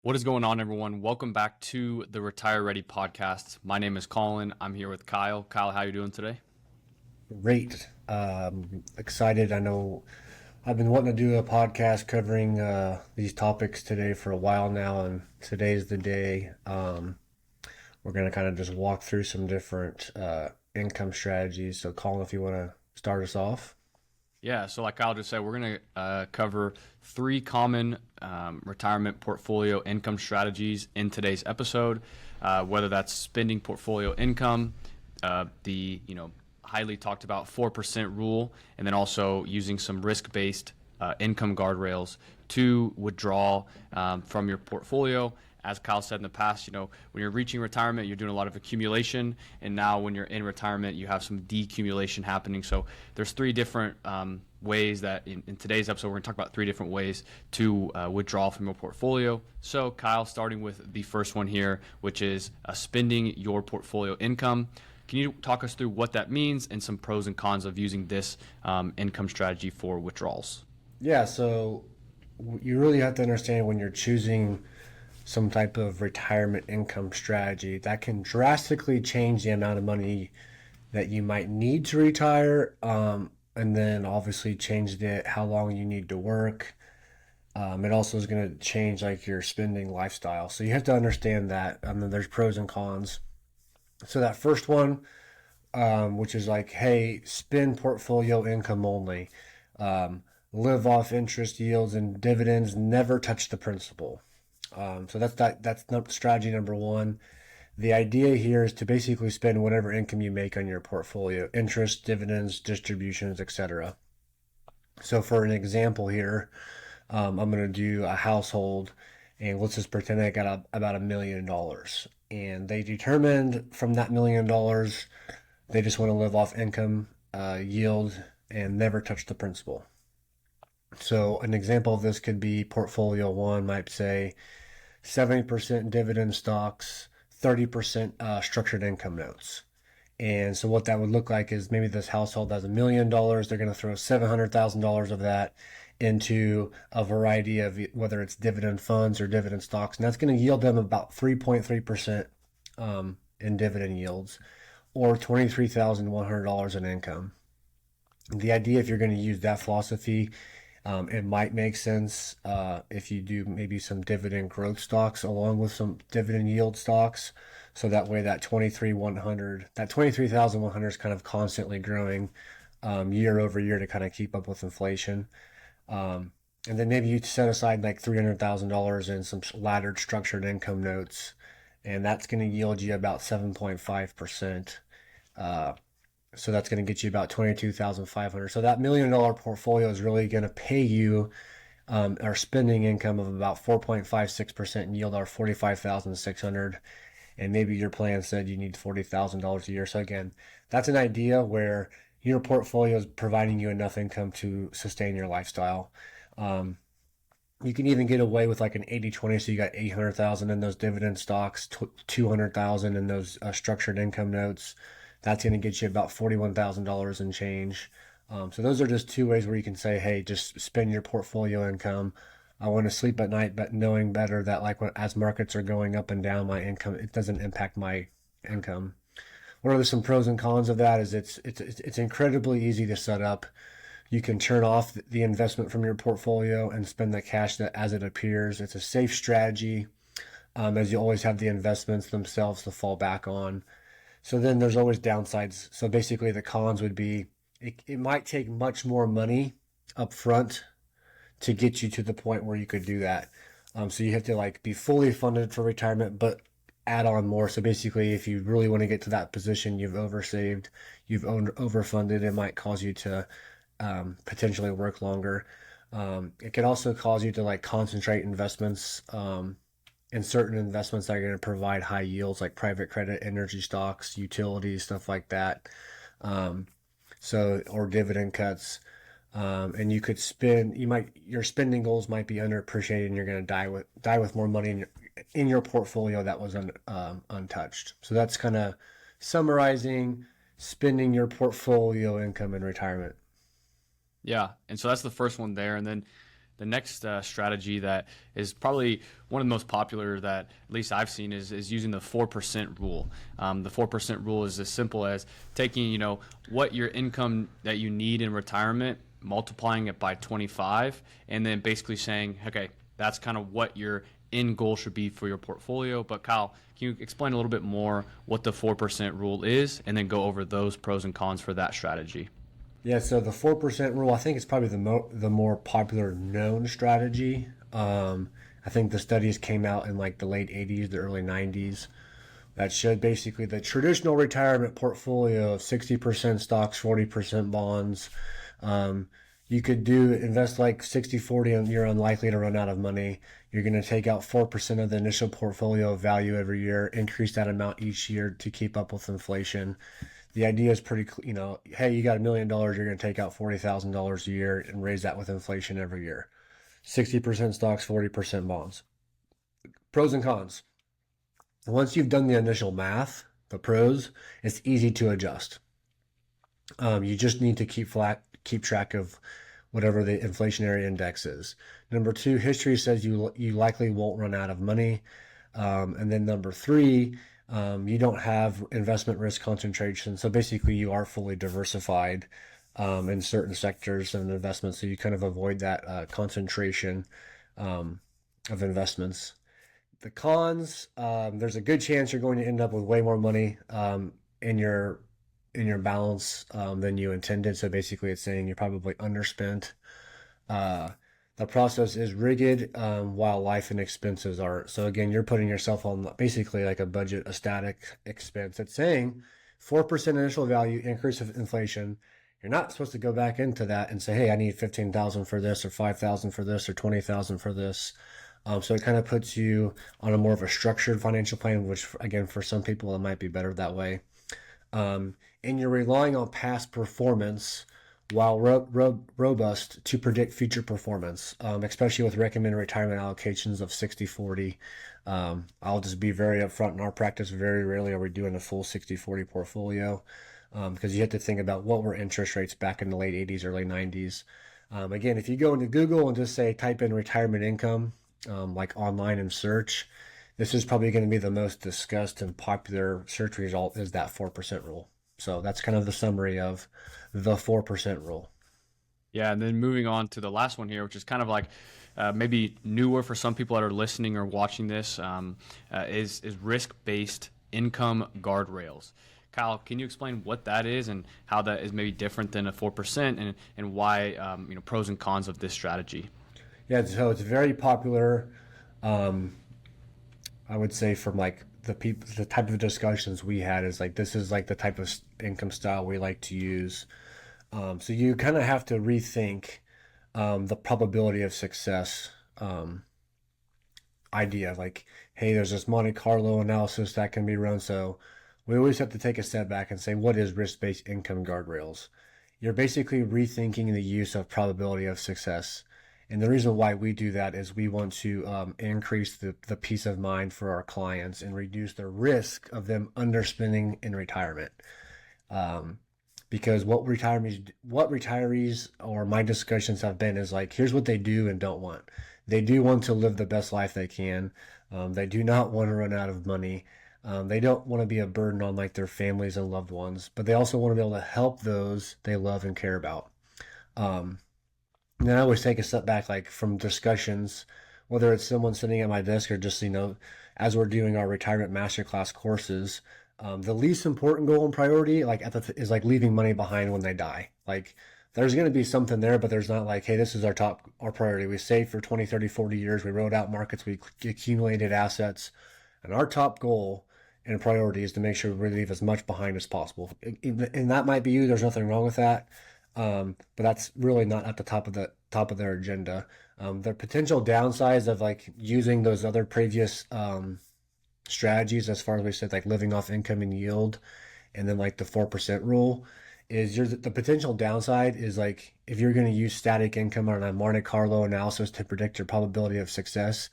What is going on, everyone? Welcome back to the Retire Ready podcast. My name is Colin. I'm here with Kyle. Kyle, how are you doing today? Great. Excited. I know I've been wanting to do a podcast covering these topics today for a while now, and today's the day. We're going to kind of just walk through some different income strategies. So, Colin, if you want to start us off. Yeah, so like Kyle just said, we're going to cover three common retirement portfolio income strategies in today's episode, whether that's spending portfolio income, the highly talked about 4% rule, and then also using some risk-based income guardrails to withdraw from your portfolio. As Kyle said in the past, when you're reaching retirement, you're doing a lot of accumulation, and now when you're in retirement, you have some decumulation happening. So there's three different ways that in today's episode, we're going to talk about three different ways to withdraw from your portfolio. So Kyle, starting with the first one here, which is spending your portfolio income. Can you talk us through what that means and some pros and cons of using this income strategy for withdrawals? Yeah, so you really have to understand when you're choosing some type of retirement income strategy that can drastically change the amount of money that you might need to retire, and then obviously change how long you need to work. It also is going to change like your spending lifestyle. So you have to understand that. And then there's pros and cons. So that first one, which is like, hey, spend portfolio income only, live off interest yields and dividends, never touch the principal. So that's strategy number one. The idea here is to basically spend whatever income you make on your portfolio, interest, dividends, distributions, etc. So for an example here, I'm going to do a household, and let's just pretend I got about $1 million, and they determined from that $1 million they just want to live off income, yield, and never touch the principal. So an example of this could be portfolio one might say 70% dividend stocks, 30% structured income notes. And so what that would look like is maybe this household has $1 million. They're going to throw $700,000 of that into a variety of whether it's dividend funds or dividend stocks. And that's going to yield them about 3.3% in dividend yields or $23,100 in income. The idea, if you're going to use that philosophy, it might make sense if you do maybe some dividend growth stocks along with some dividend yield stocks. So that way that 23,100 is kind of constantly growing year over year to kind of keep up with inflation. And then maybe you set aside like $300,000 in some laddered structured income notes, and that's going to yield you about 7.5%. So that's going to get you about 22,500. So that $1 million portfolio is really going to pay you our spending income of about 4.56% and yield our 45,600. And maybe your plan said you need $40,000 a year. So again, that's an idea where your portfolio is providing you enough income to sustain your lifestyle. You can even get away with like an 80-20. So you got 800,000 in those dividend stocks, 200,000 in those structured income notes. That's going to get you about $41,000 in change. So those are just two ways where you can say, hey, just spend your portfolio income. I want to sleep at night, but knowing better that like as markets are going up and down, my income, it doesn't impact my income. What are some pros and cons of that? Is it's incredibly easy to set up. You can turn off the investment from your portfolio and spend the cash that as it appears. It's a safe strategy, as you always have the investments themselves to fall back on. So then there's always downsides. So basically the cons would be it might take much more money up front to get you to the point where you could do that. So you have to like be fully funded for retirement, but add on more. So basically, if you really want to get to that position, you've oversaved, you've overfunded, it might cause you to potentially work longer. It could also cause you to like concentrate investments in certain investments that are going to provide high yields, like private credit, energy stocks, utilities, stuff like that. Or dividend cuts. And you could your spending goals might be underappreciated, and you're going to die with more money in your portfolio that was untouched. So that's kind of summarizing spending your portfolio income in retirement. Yeah, and so that's the first one there. And then The next strategy that is probably one of the most popular that at least I've seen is using the 4% rule. The 4% rule is as simple as taking, what your income that you need in retirement, multiplying it by 25, and then basically saying, okay, that's kind of what your end goal should be for your portfolio. But Kyle, can you explain a little bit more what the 4% rule is, and then go over those pros and cons for that strategy? Yeah, so the 4% rule, I think it's probably the more popular known strategy. I think the studies came out in like the late 80s, the early 90s that showed basically the traditional retirement portfolio of 60% stocks, 40% bonds. Um, you could invest like 60/40, and you're unlikely to run out of money. You're going to take out 4% of the initial portfolio value every year, increase that amount each year to keep up with inflation. The idea is pretty, hey, you got $1 million, you're going to take out $40,000 a year and raise that with inflation every year. 60% stocks, 40% bonds. Pros and cons. Once you've done the initial math, the pros, it's easy to adjust. You just need to keep track of whatever the inflationary index is. Number two, history says you likely won't run out of money. And then number three, you don't have investment risk concentration. So basically you are fully diversified in certain sectors and investments. So you kind of avoid that concentration of investments. The cons, there's a good chance you're going to end up with way more money in your balance than you intended. So basically it's saying you're probably underspent. The process is rigid while life and expenses aren't. So again, you're putting yourself on basically like a budget, a static expense. It's saying 4% initial value increase of inflation. You're not supposed to go back into that and say, hey, I need 15,000 for this, or 5,000 for this, or 20,000 for this. So it kind of puts you on a more of a structured financial plan, which again, for some people, it might be better that way. And you're relying on past performance while robust to predict future performance, especially with recommended retirement allocations of 60/40. I'll just be very upfront in our practice. Very rarely are we doing a full 60/40 portfolio because you have to think about what were interest rates back in the late 80s, early 90s. Again, if you go into Google and just say type in retirement income, like online and search, this is probably going to be the most discussed and popular search result is that 4% rule. So that's kind of the summary of the 4% rule. Yeah, and then moving on to the last one here, which is kind of like maybe newer for some people that are listening or watching this, is risk-based income guardrails. Kyle, can you explain what that is and how that is maybe different than a 4% and why, pros and cons of this strategy? Yeah, so it's very popular. I would say from like the type of discussions we had is like this is like the type of income style we like to use. So you kind of have to rethink the probability of success idea. Like, hey, there's this Monte Carlo analysis that can be run. So we always have to take a step back and say, what is risk-based income guardrails? You're basically rethinking the use of probability of success. And the reason why we do that is we want to increase the peace of mind for our clients and reduce the risk of them underspending in retirement. Because what retirees or my discussions have been is like, here's what they do and don't want. They do want to live the best life they can. They do not want to run out of money. They don't want to be a burden on like their families and loved ones, but they also want to be able to help those they love and care about. And then I always take a step back, like from discussions, whether it's someone sitting at my desk or just, as we're doing our retirement masterclass courses, the least important goal and priority, like is like leaving money behind when they die. Like there's going to be something there, but there's not like, hey, this is our priority. We saved for 20, 30, 40 years. We rode out markets. We accumulated assets. And our top goal and priority is to make sure we leave as much behind as possible. And that might be you. There's nothing wrong with that. But that's really not at the top of their agenda. The potential downsides of like using those other previous strategies, as far as we said, like living off income and yield, and then like the 4% rule, is the potential downside is like if you're going to use static income on a Monte Carlo analysis to predict your probability of success,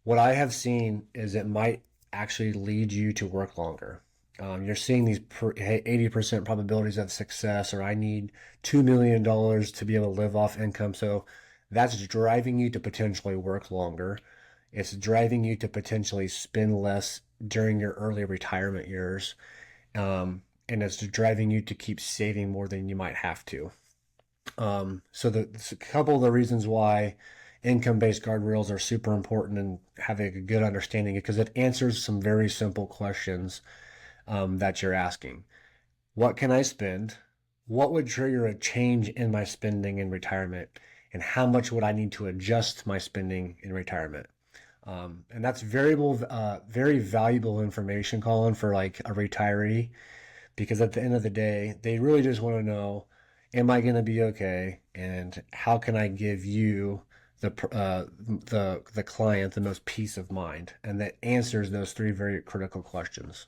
what I have seen is it might actually lead you to work longer. You're seeing these 80% probabilities of success, or I need $2 million to be able to live off income. So That's driving you to potentially work longer. It's driving you to potentially spend less during your early retirement years. And it's driving you to keep saving more than you might have to. So a couple of the reasons why income-based guardrails are super important and having a good understanding because it answers some very simple questions that you're asking. What can I spend? What would trigger a change in my spending in retirement? And how much would I need to adjust my spending in retirement? And that's very valuable information, Colin, for like a retiree, because at the end of the day, they really just want to know, am I going to be okay? And how can I give you the client the most peace of mind? And that answers those three very critical questions.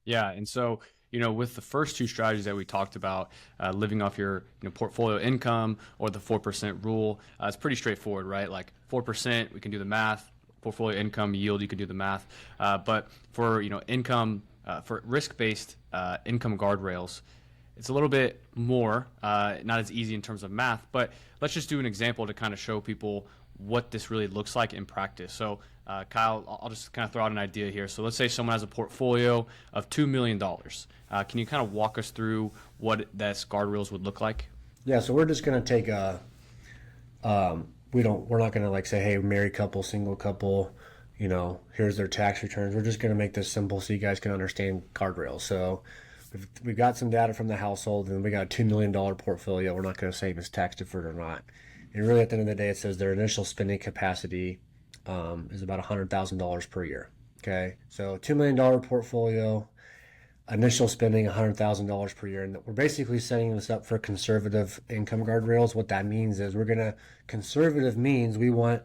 Yeah, and so with the first two strategies that we talked about, living off your portfolio income or the 4% rule, it's pretty straightforward, right? Like 4%, we can do the math. Portfolio income yield, you can do the math. But for income, for risk-based income guardrails, it's a little bit more, not as easy in terms of math. But let's just do an example to kind of show people what this really looks like in practice. So, Kyle, I'll just kind of throw out an idea here. So let's say someone has a portfolio of $2 million. Can you kind of walk us through what this guardrails would look like? Yeah, so we're just going to take we're not going to like say, hey, married couple, single couple, here's their tax returns. We're just going to make this simple so you guys can understand guardrails. So we've got some data from the household and we got a $2 million portfolio. We're not going to say if it's tax deferred or not. And really at the end of the day, it says their initial spending capacity is about $100,000 per year. Okay. So $2 million portfolio, initial spending $100,000 per year. And we're basically setting this up for conservative income guardrails. What that means is conservative means we want,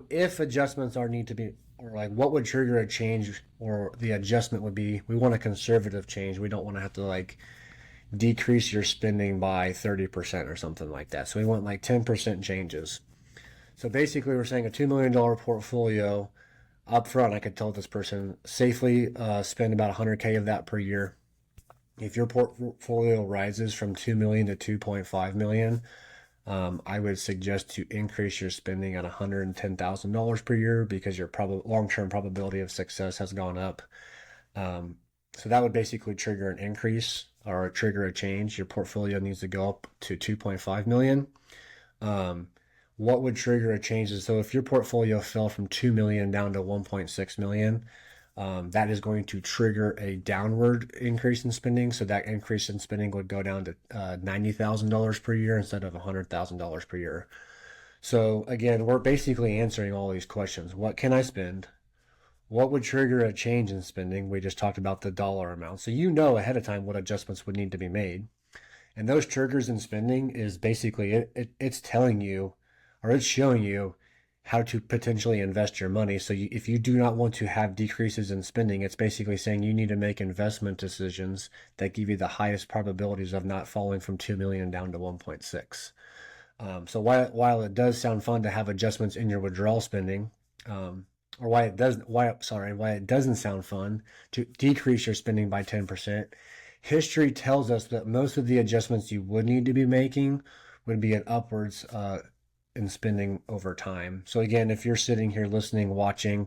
if adjustments are need to be, or like what would trigger a change or the adjustment would be, we want a conservative change. We don't want to have to like decrease your spending by 30% or something like that. So we want like 10% changes. So basically we're saying a $2 million portfolio up front, I could tell this person safely spend about 100K of that per year. If your portfolio rises from 2 million to 2.5 million, I would suggest to increase your spending at $110,000 per year because your long-term probability of success has gone up. So that would basically trigger an increase or trigger a change. Your portfolio needs to go up to 2.5 million. What would trigger a change is, so if your portfolio fell from 2 million down to 1.6 million, that is going to trigger a downward increase in spending. So that increase in spending would go down to $90,000 per year instead of $100,000 per year. So again, we're basically answering all these questions. What can I spend? What would trigger a change in spending? We just talked about the dollar amount. So you know ahead of time what adjustments would need to be made. And those triggers in spending is basically it's telling you, or it's showing you how to potentially invest your money. So if you do not want to have decreases in spending, it's basically saying you need to make investment decisions that give you the highest probabilities of not falling from 2 million down to 1.6. So while it does sound fun to have adjustments in your withdrawal spending, or why it doesn't sound fun to decrease your spending by 10%, history tells us that most of the adjustments you would need to be making would be an upwards in spending over time. So again, if you're sitting here listening, watching,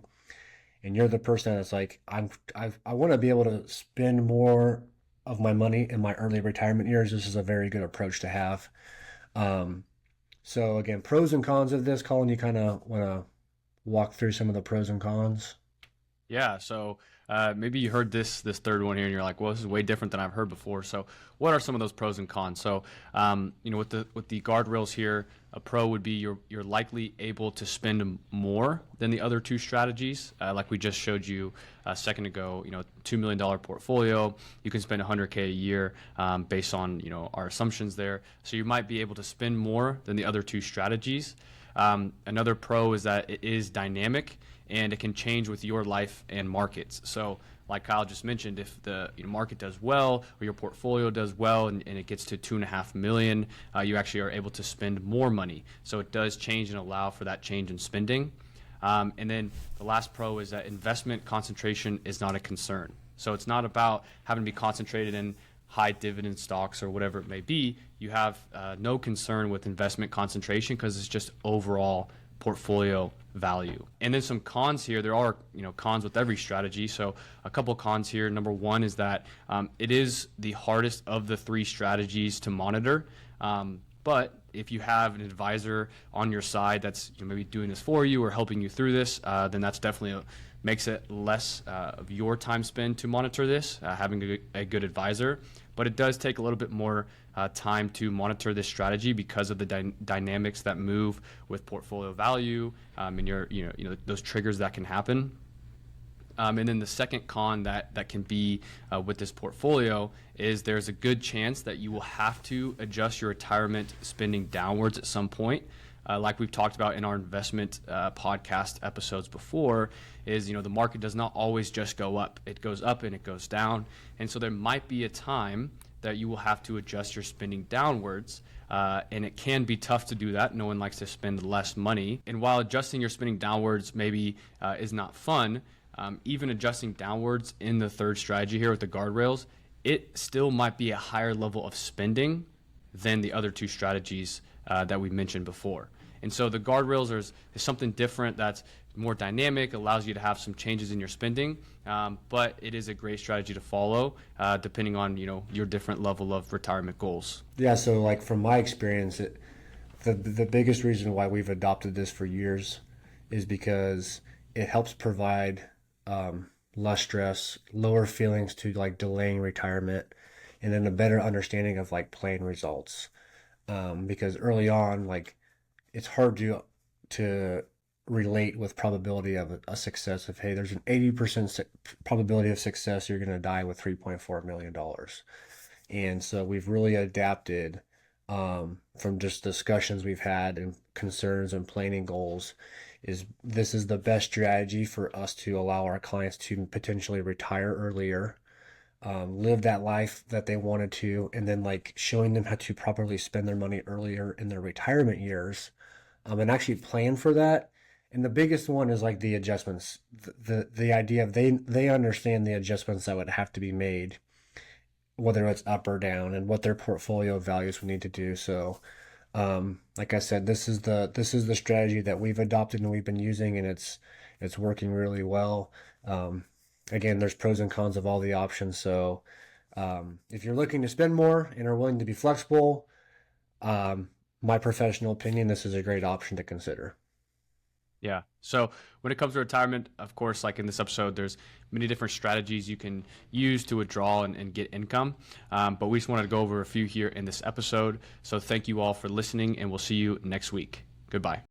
and you're the person that's like, I want to be able to spend more of my money in my early retirement years, this is a very good approach to have. So again, pros and cons of this, Colin, you kind of want to walk through some of the pros and cons? Yeah, so maybe you heard this third one here, and you're like, "Well, this is way different than I've heard before." So, what are some of those pros and cons? So, with the guardrails here, a pro would be you're likely able to spend more than the other two strategies, like we just showed you a second ago. $2 million portfolio, you can spend 100K a year based on our assumptions there. So you might be able to spend more than the other two strategies. Another pro is that it is dynamic and it can change with your life and markets. So like Kyle just mentioned, if the market does well or your portfolio does well and it gets to 2.5 million, you actually are able to spend more money. So it does change and allow for that change in spending. And then the last pro is that investment concentration is not a concern. So it's not about having to be concentrated in high dividend stocks or whatever it may be, you have no concern with investment concentration because it's just overall portfolio value. And then some cons here. There are cons with every strategy. So a couple cons here. Number one is that it is the hardest of the three strategies to monitor. But if you have an advisor on your side that's maybe doing this for you or helping you through this, then that's definitely makes it less of your time spent to monitor this, having a good advisor. But it does take a little bit more time to monitor this strategy because of the dynamics that move with portfolio value and those triggers that can happen. And then the second con that can be with this portfolio is there's a good chance that you will have to adjust your retirement spending downwards at some point. Like we've talked about in our investment podcast episodes before, is the market does not always just go up. It goes up and it goes down. And so there might be a time that you will have to adjust your spending downwards. And it can be tough to do that. No one likes to spend less money. And while adjusting your spending downwards maybe is not fun, even adjusting downwards in the third strategy here with the guardrails, it still might be a higher level of spending than the other two strategies that we mentioned before. And so the guardrails is something different that's more dynamic, allows you to have some changes in your spending, but it is a great strategy to follow depending on your different level of retirement goals. Yeah, so like from my experience, the biggest reason why we've adopted this for years is because it helps provide less stress, lower feelings to like delaying retirement, and then a better understanding of like plan results. Because early on, like it's hard to relate with probability of a success of, hey, there's an 80% probability of success, you're going to die with $3.4 million. And so we've really adapted from just discussions we've had and concerns and planning goals. This is the best strategy for us to allow our clients to potentially retire earlier, live that life that they wanted to, and then like showing them how to properly spend their money earlier in their retirement years, and actually plan for that. And the biggest one is like the adjustments, the idea of they understand the adjustments that would have to be made, whether it's up or down, and what their portfolio values would need to do. So like I said, this is the strategy that we've adopted and we've been using, and it's working really well. Again, there's pros and cons of all the options. So if you're looking to spend more and are willing to be flexible, my professional opinion, this is a great option to consider. Yeah. So when it comes to retirement, of course, like in this episode, there's many different strategies you can use to withdraw and get income. But we just wanted to go over a few here in this episode. So thank you all for listening, and we'll see you next week. Goodbye.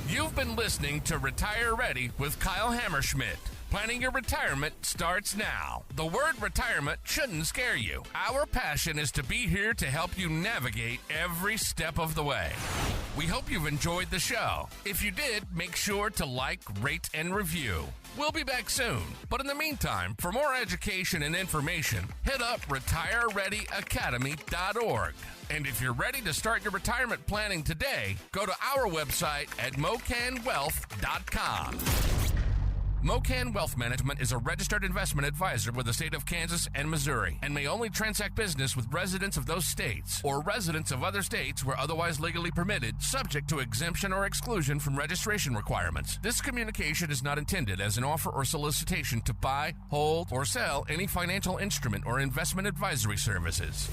You've been listening to Retire Ready with Kyle Hammerschmidt. Planning your retirement starts now. The word retirement shouldn't scare you. Our passion is to be here to help you navigate every step of the way. We hope you've enjoyed the show. If you did, make sure to like, rate, and review. We'll be back soon. But in the meantime, for more education and information, hit up retirereadyacademy.org. And if you're ready to start your retirement planning today, go to our website at mocanwealth.com. Mocan Wealth Management is a registered investment advisor with the state of Kansas and Missouri and may only transact business with residents of those states or residents of other states where otherwise legally permitted, subject to exemption or exclusion from registration requirements. This communication is not intended as an offer or solicitation to buy, hold, or sell any financial instrument or investment advisory services.